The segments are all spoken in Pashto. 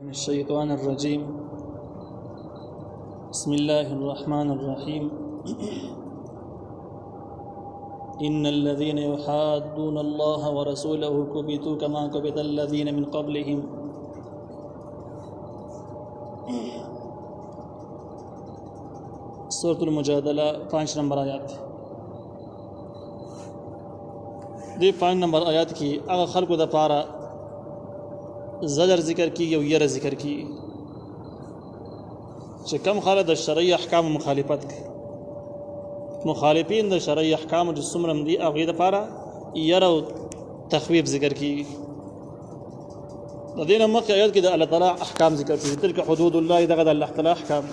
من الشيطان الرجيم. بسم الله الرحمن الرحيم. إن الذين يحادون الله ورسوله كبتوا كما كبت الذين من قبلهم. سورة المجادلة 5 نمبر آیات دی 5 نمبر آیات کی هغه خلقو د پاره زجر ذکر کیږي او یره ذکر کیږي چې کم خلک د شرعي احکام مخالفت کوي. مخالفین د شرعي احکام د څومره دي هغه د پاره یره او تخویف ذکر کیږي. د دې نه مخکې آیات کې د الله تعالی احکام ذکر شوي، تلک حدود الله، دغه د الله تعالی احکام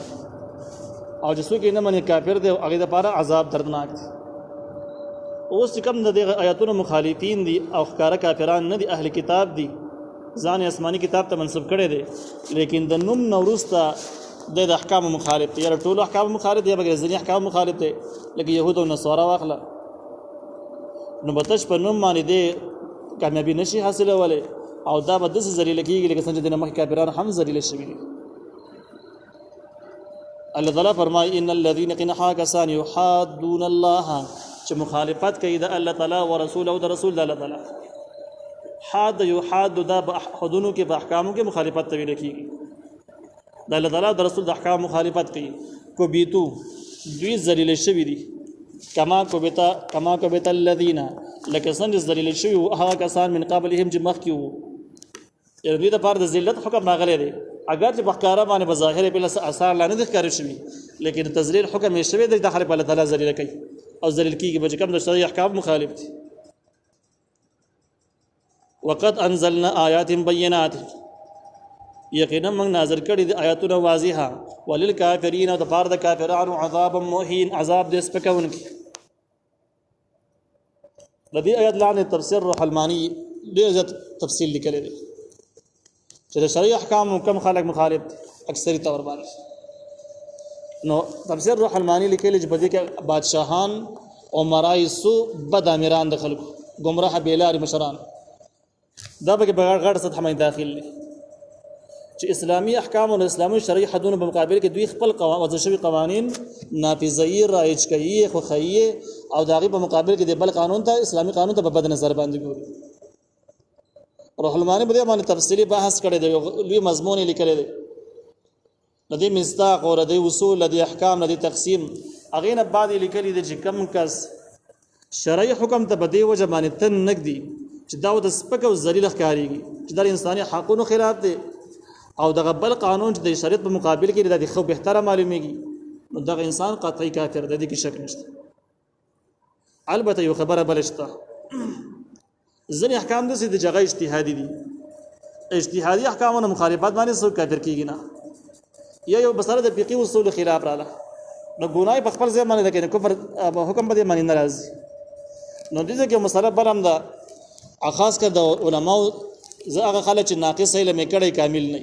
او چې څوک یې نه مني کافر دی او هغه د پاره عذاب دردناک دی. اوس چې کوم د دې آیاتونو مخالفین دي او ښکاره کافران نه دي، اهل کتاب دي، ځان آسماني کتاب ته منسوب کړي دي، لیکن د نوم نوروسته د احکام مخالف دي. ټول احکام مخالف دي، بغیر ځینې احکام مخالف دي، لکه يهود او نصارا واخله نو بتش په نوم باندې دي کامیابی نشي حاصله ولې او دا به د ذلیل کیږي، لکه څنګه چې د مخ کافرانو هم ذلیل شوي دي. الله تعالی فرمایي ان الذين قنحا كسان يحادون الله، چې مخالفت کوي د الله تعالی او رسول او د رسول د الله تعالی. حاد یحاد دا حدونو کې په احکامو کې مخالفت تویل کیږي. د الله تعالی د رسول د احکام مخالفت کوي. کو بیتو دوی ذلیل شوی دي، کما کوبتا الذين لکه څنګه ذلیل شوی او هغه کسان من قبلهم چې مخکې وو. یعنی د پاره د ذلت حکم راغلی دی، اگر چې بخکاره باندې بظاهر په لس اثار لا نه ښکار شوی، لیکن تذلیل حکم یې شوی د داخله په الله تعالی ذلیل کوي او ذلیل کیږي به کوم د شرعي احکام مخالف دي. وقد انزلنا آیات بینات، یقینا موږ نازل کړي د آیاتونه واضحه، وللکافرین د پاره د کافرانو عذاب مهین، عذاب د سپکونکي. د دې آیات لاندې تفسیر روح المانی ډېر زیات تفصیل لیکلی دی چې د شرعي احکام کم خلک مخالف دي اکثری طور باندې. نو تفسیر روح المانی لیکلی چې په دې کې بادشاهان او مرایسو بد امیران د خلکو گمراه بیلار مشران دا به بغیر غړ سطح باندې داخل دي چې اسلامي احکام او اسلامي شرعي حدودو په مقابل کې دوی خپل وضع شوي قوانین نافذي رایج کوي خو خیه او داغي په مقابل کې د بل قانون ته اسلامي قانون ته په بد نظر باندې ګوري. روح المانی په دې باندې تفصیلی بحث کړی دی، لوی مضمون لیکلی دی. لدی مصداق او لدی اصول لدی احکام لدی تقسیم اغه نه بعد لیکلی دی چې کم کس شرعي حکم ته بدی وجه باندې تن نګدي چې دا د سپک او ذلیل ښکاریږي چې د انساني حقونو خلاف دی او دغه بل قانون چې د شریعت په مقابل کې د خو بهتره معلومیږي، نو دغه انسان قطعي کافر دی، د کې شک نشته. البته یو خبره بلشته، ځینې احکام د جګړې اجتهادي دي، اجتهادي احکامونو مخالفت باندې څوک کافر کیږي نه، یا یو بسره د فقهي اصول خلاف رااله نو ګناه په خپل ځای باندې ده، کنه کفر حکم به باندې ناراض. نو دې کې مسله بل هم ده، خاص کر د علماو زغه خلک چې ناقص علم کړي کامل نه،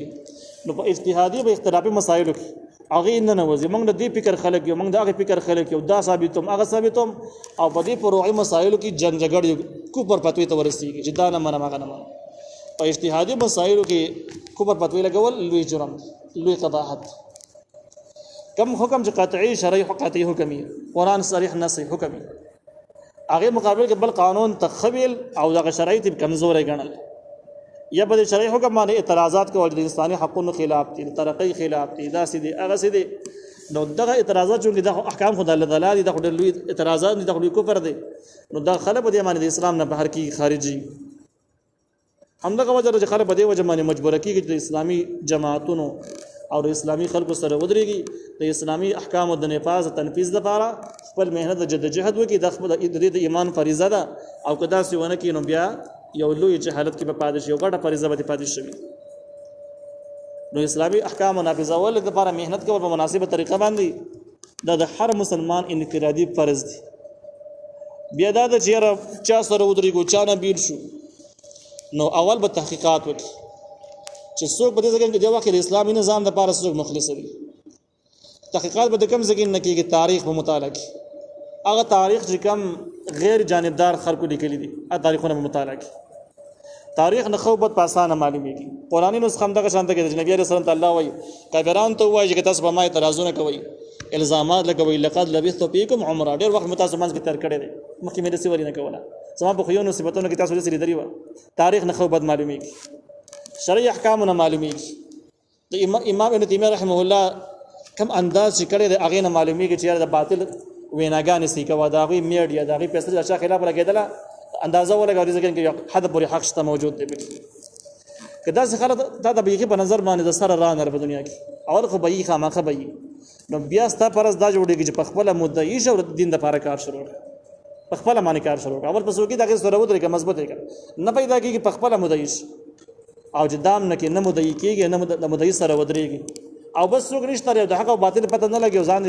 نو په اجتهادي به اختلافي مسایلو کې هغه نه نوځي. موږ د دې فکر خلک یو، موږ د هغه فکر خلک یو، دا ثابتوم هغه ثابتوم او په دې فروعي مسایلو کې جنگ جګړه کوپر پتوي ته ورسیږي چې دا نه منم هغه نه منم. په اجتهادي مسایلو کې کوپر پتوي لګول لوی جرم، لوی قباحت. کم حکم چې قطعي شرعي قطعي حکمي قرآن صریح نص حکمي هغه مقابل کې بل قانون تخویل او دغه شرعي ته کمزوري ګڼل، یا به شرعي حکم باندې اعتراضات کول د انساني حقوقو خلاف دي، د ترقۍ خلاف دي، دا سي دي هغه سي دي. نو دغه اعتراضات چې د احکام خدای الله تعالی د خدای لوی اعتراضات دي، د خدای کفر دي، نو دا خلک په دې باندې د اسلام نه بهر کی خارجي. همدغه وجه چې خلک په دې وجه باندې مجبور کیږي چې د اسلامي جماعتونو او د اسلامي خلکو سره ودرېږي، د اسلامي احکام د نفاذ تنفيذ لپاره خپل مهنت جدوجہد وکړي. د خپل د ایمان فریضه ده او کدا سی ونه کې نو بیا یو لوی جهالت کې په پادش یو ګټه فریضه به پادش شي. نو اسلامي احکام نافذول لپاره مهنت کول په مناسبه طریقه باندې د هر مسلمان انفرادي فرض دي. بیا دا د چیرې چا سره ودرېږو چا نه بیل شو، نو اول به تحقیقات وکړي چې څوک په دې ځای کې د واقع د اسلامي نظام لپاره څوک مخلص دي. تحقیقات به د کوم ځای نه کېږي، تاریخ په مطالعه کې هغه تاریخ چې کوم غیر جانبدار خلکو لیکلي دي هغه تاریخونه په مطالعه کې تاریخ نه خو بد پاسانه معلومیږي قرآنی نسخه هم دغه شانته کې د نبی رسول الله الله وایي کافرانو ته وایي چې تاسو به ما اعتراضونه کوئ الزامات لګوي لقد لبثت فيكم عمره ډېر وخت متاسو منځ کې تیر کړی دی مخکې مې رسول نه کوله زما په خو یو نصیبتونو کې تاسو لري دري و تاریخ نه خو بد معلومیږي شرعي احکام نه معلومیږي د امام ابن تیمیه رحمه الله کم انداز چې کړی دی هغه نه معلومیږي چې د باطل ویناګانې سې کوي دا غي میډیا دا غي پیسې د شا خلاف لګیدله اندازه ولګوي ځکه چې حد پورې حق شته موجود دی کدا څه خلک دا د بیخي په نظر باندې د سره رانه په دنیا کې اول خو به یې خامخه به نو بیا ستا پرز دا جوړیږي چې په خپل مدعي شو دین د لپاره کار شروع کړه په خپل باندې کار شروع کړه اول پسو کې دغه سره ودرې کې مضبوط کړه نه پیدا کیږي په خپل مدعي او چې دام نه کې نه مدعي کیږي نه د مدعي سره ودرېږي او بس څوک نشته د حق او باطل پته نه لګي ځان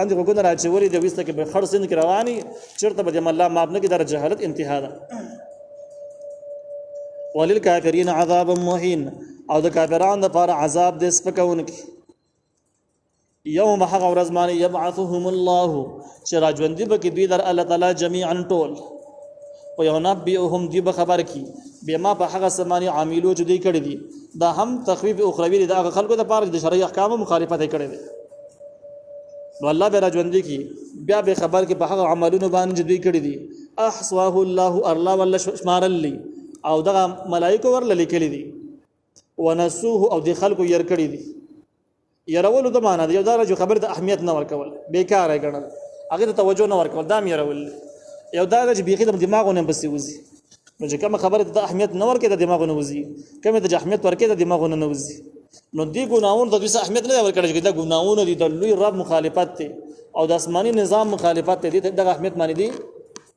دې وګونه راچوري د وسته کې به خړ سند کې رواني چرته به الله معاف نه کې در جهالت انتها ده وللکافرین عذاب مهین او د کافرانو لپاره عذاب دې سپکونکي یوم حق ورځ باندې یبعثهم الله چې راجوندي به کې دوی در الله تعالی جميعا ټول او ينبئهم دی به خبر کی بما په هغه سمانی عاملو چې دوی کړی دي دا هم تخفیف اخروی دی د خلکو د پاره د شرعي احکام مخالفت کړي دي نو الله به راجوندي کی بیا به خبر کی په هغه عملونو باندې دوی کړی دي احصاه الله ولا شمارلی او دغه ملائکه ورل لیکلي دي ونسوه او د خلکو ير کړی دي يرول د معنا دی یو دا چې خبر د اهمیت نه ورکول بیکار غنل هغه ته توجه نه ورکول دا يرول یو دا چې بیخي د دماغونه بس وزي نو چې کوم خبره د اهمیت نه ورکې د دماغونه وزي کوم د اهمیت ورکې د دماغونه نه وزي نو دی ګناون د دې اهمیت نه ورکړي چې دا ګناونه دي د لوی رب مخالفت دي او د آسماني نظام مخالفت دي د اهمیت معنی دي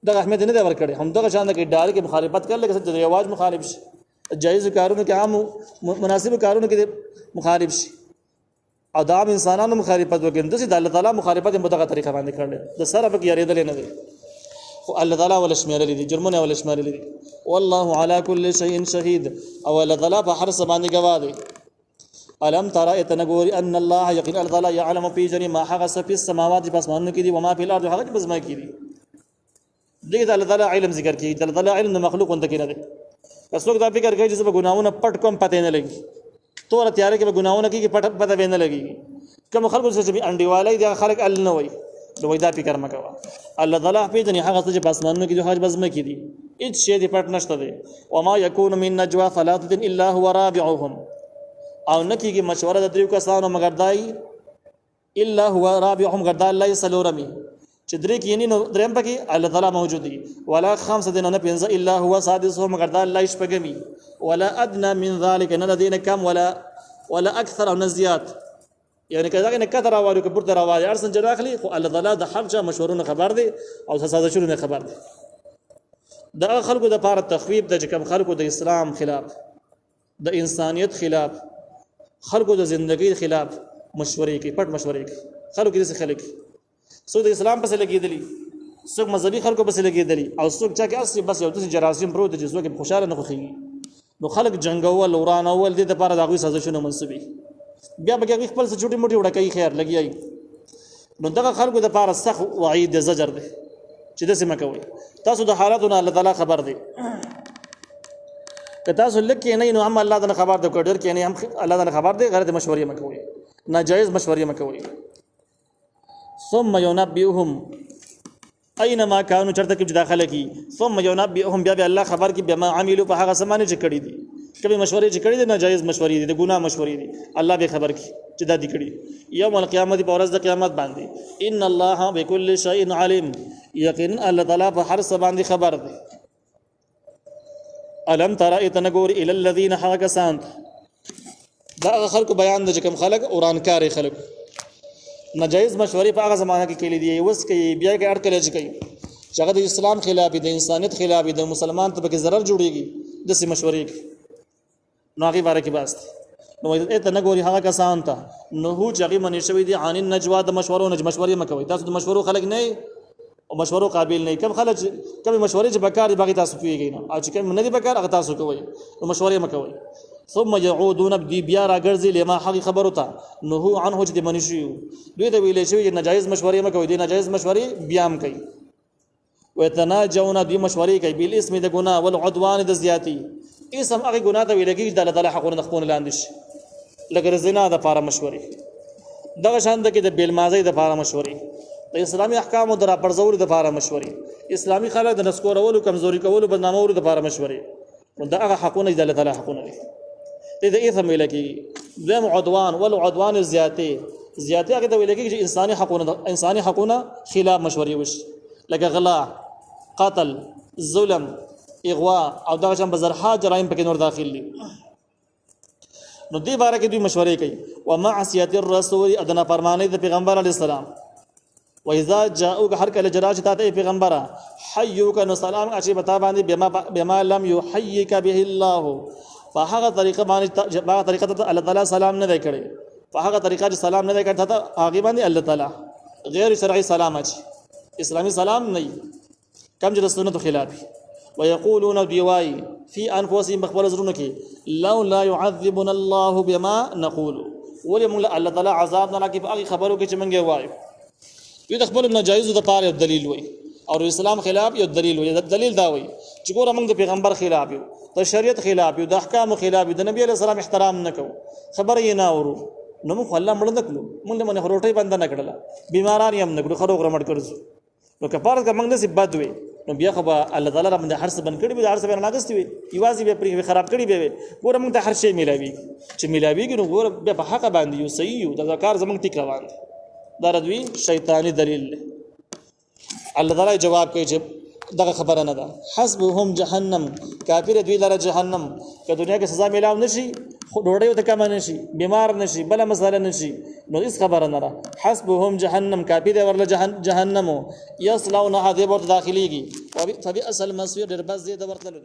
د اهمیت نه ورکړي هم دغه شان کې ډار کې مخالفت کړل لکه د رواج مخالف شي جایز کارونه کې عام مناسب کارونه کې مخالف شي او د عام انسانانو مخالفت وکړي د الله تعالی مخالفت په دغه طریقه باندې کړل د سره به یریدل نه دي خو الله تعالی ول شمیر لري جرمونه ول شمیر لري والله على كل شيء شهيد او الله تعالی په هر څه باندې گواه دی الم ترى اتنغور ان الله يقين الله تعالی يعلم في جميع ما حدث في السماوات باسمانو کې دي وما في الارض حق بزما کې دي دغه الله تعالی علم ذکر کوي الله تعالی علم مخلوق انت کې نه دي څوک دا فکر کوي چې ګناونه پټ کوم پته نه لګي تور تیار کې ګناونه کې پټ پته نه لګي کوم خلکو چې انډیوالای دي خلک ال نه وي نو وای دا فکر مکوا الله تعالی په دې هغه څه چې پاسمانونو کې د حج بزمه کې دي هیڅ شی دې پټ نشته دی او ما یکون من نجوا ثلاثه الا هو رابعهم او نکیږي مشوره د دریو کسانو مگر دای الا هو رابعهم غدا الله سلورمی چې درې کې یعنی نو دریم پکې الله تعالی موجود دی ولا خمسه دین نه پنځه الا هو سادسهم غدا الله شپږمی ولا ادنى من ذلك نه دین کم ولا اکثر او نزيات یعنی کله نه کتر راوړو کبر دراوړي ارسن جراخلی خو الله تعالی د هر چا مشورونه خبر دی او سازشونه خبر دی د خلکو د پاره تخویب د کم خلکو د اسلام خلاف د انسانیت خلاف خلکو د ژوندۍ خلاف مشورې کوي پټ مشورې کوي خلکو دې خلک څو د اسلام پسې لګیدلی څوک مذهبي خلکو پسې لګیدلی او څوک چې اصلي بس یو د جراثیم پروت چې څوک خوشاله نه خوخي نو خلک جنگول ورانول د لپاره دغه سازشونه منسوبي بیا به خپل څه چوټي موټي وړکې خیر لګیای نو دغه خلکو د لپاره سخت وعید زجر دی چې د سیمه کوي تاسو د حالاتونو الله تعالی خبر دی که تاسو لکه نه نو هم الله تعالی خبر دی کوډر کې نه هم الله تعالی خبر دی غلط مشورې مکوئ ناجایز مشورې مکوئ ثم ينبئهم اينما كانوا چرته کې داخله کی ثم ينبئهم بیا الله خبر کی بما عملوا په هغه سمانه چې کړی دي کبي مشورې چې کړی دي ناجایز مشورې دي د ګناه مشورې دي الله به خبر کی چې دا دي کړی یوم القیامت په ورځ د قیامت باندې ان الله بكل شيء عليم یقینا الله تعالی په هر څه باندې خبر دی الم ترى اتنغور الى الذين حقسان دا خلق بیان د کوم خلق اورانکار خلق ناجایز مشورې په هغه زمانہ کې کړي دي وس کې بیا کې اړکل چې کوي چې هغه د اسلام خلاف د انسانیت خلاف د مسلمان ته به ضرر جوړيږي د سي مشورې نو هغه باره کې بس نو ته نه ګوري هغه کسان ته نو هو چې هغه منی شوی دي عن النجوا د مشورې مکوي تاسو د مشورو خلک نه او مشورو قابل نه کوم خلک کوم مشورې چې بکار دي باغی تاسو پیږي نه او چې کوم نه دي بکار هغه تاسو کوي نو مشورې مکوي ثم يعودون بدي بیا راګرځي لما حق خبرو ته نو هو عنه چې منی شي دوی ته ویلې شوی ناجایز مشورې مکوي دي ناجایز مشورې بیام کوي ويتناجون دي مشورې کوي بل اسم د ګناه ول عدوان د زیاتی اسم هغه ګناه ته ویل کېږي د الله تعالی حقونه د خپل لاندې شي لکه زنا د لپاره مشورې دغه شان د کې د بیلمازۍ د لپاره مشورې د اسلامي احکامو د راپرځولو د لپاره مشورې اسلامي خلک د نسکورولو کمزوري کولو بدنامولو د لپاره مشورې نو دغه حقونه د الله تعالی حقونه دي د اثم ویل کېږي دیم عدوان والعدوان زیاتې هغه ته ویل کېږي چې انساني حقونه خلاف مشورې وشي لکه غلا قتل ظلم اغوا او دغه شان بزرحات جرایم پکې نور داخل دي نو دې باره کې دوی مشورې کوي ومعصیت الرسول ادنا فرمانه د پیغمبر علی السلام واذا جاءوك هر کله جراج ته پیغمبره حيوك نو سلام اچي بتا باندې بما لم يحييك به الله فهغه طریقه باندې الله تعالی سلام نه دی کړی فهغه طریقه چې سلام نه دی کړی ته هغه باندې الله تعالی غیر شرعي سلام اچي اسلامي سلام نه کم چې سنت خلاف ويقولون بيواي في انفسهم بخبر زرونه کې لو لا يعذبنا الله بما نقول ولم الله تعالی عذاب نه لکه هغه خبرو کې چې منګه وایو یو د خپل ناجایز د پاره دلیل وای او اسلام خلاف یو دلیل وای دلیل دا وای چې ګوره موږ د پیغمبر خلاف یو د شریعت خلاف یو د احکام خلاف یو د نبی علیہ السلام احترام نکو خبر یې نه اورو نو موږ الله مړ نه کړو موږ له روټي بند نه کړل بیماران یې هم نه کړو خرو غرمټ کړو نو کفاره موږ نصیب بد وي نو بیا خو الله تعالی را باندې هر څه بند کړی به هر څه نه ناګستې وي یوازې به پرې خراب کړی به ګوره موږ ته هر شی ملاوي چې ملاويږي نو ګوره به په حق باندې یو صحیح یو د ذکر زمونږ ټیک روان دي دا ردوی شیطانی دلیل الله تعالی جواب کوي چې دغه خبره نه ده حسبهم جهنم کافر دوی لره جهنم که دنیا کې سزا ملاو نشي خو ډوړې ته کم نشي بیمار نشي بل مسله نشي نو هیڅ خبره نه ده حسبهم جهنم کافر ورله جهنم یصلونها ذ ورته داخليږي او فبئس المصير در بس دې د ورتلو